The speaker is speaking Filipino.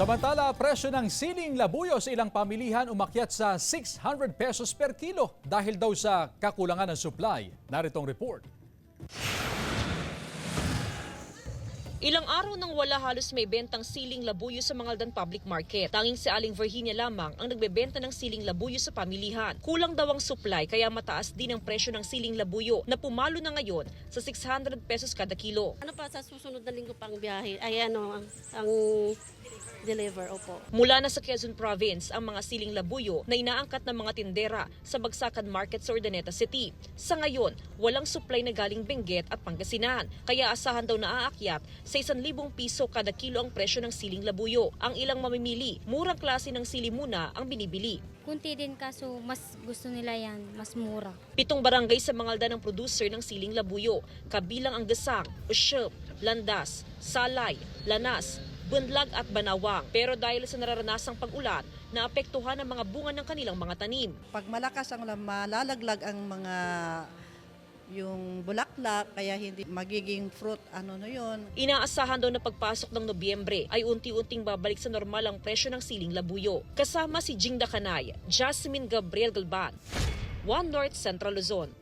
Samantala, presyo ng siling labuyo sa ilang pamilihan umakyat sa 600 pesos per kilo dahil daw sa kakulangan ng supply. Naritong report. Ilang araw nang wala halos may bentang siling labuyo sa Mangaldan Public Market. Tanging si Aling Virginia lamang ang nagbebenta ng siling labuyo sa pamilihan. Kulang daw ang supply kaya mataas din ang presyo ng siling labuyo na pumalo na ngayon sa 600 pesos kada kilo. Ano pa sa susunod na linggo pang biyahe? Ay ang deliver, opo. Mula na sa Quezon Province ang mga siling labuyo na inaangkat ng mga tindera sa Bagsakan Market sa Urdaneta City. Sa ngayon, walang supply na galing Benguet at Pangasinan. Kaya asahan daw na aakyat sa 1,000 piso kada kilo ang presyo ng siling labuyo. Ang ilang mamimili, murang klase ng sili muna ang binibili. Kunti din kaso mas gusto nila yan, mas mura. 7 barangay sa Mangaldan ang producer ng siling labuyo, kabilang ang Gasang, Usyep, Landas, Salay, Lanas, Bunlag at Banawang. Pero dahil sa nararanasang pag-ulan, naapektuhan ang mga bunga ng kanilang mga tanim. Pag malakas ang malalaglag ang mga yung bulaklak, kaya hindi magiging fruit, yun. Inaasahan daw na pagpasok ng Nobyembre ay unti-unting babalik sa normal ang presyo ng siling labuyo. Kasama si Jing Dakanay, Jasmine Gabriel Galban, One North Central Luzon.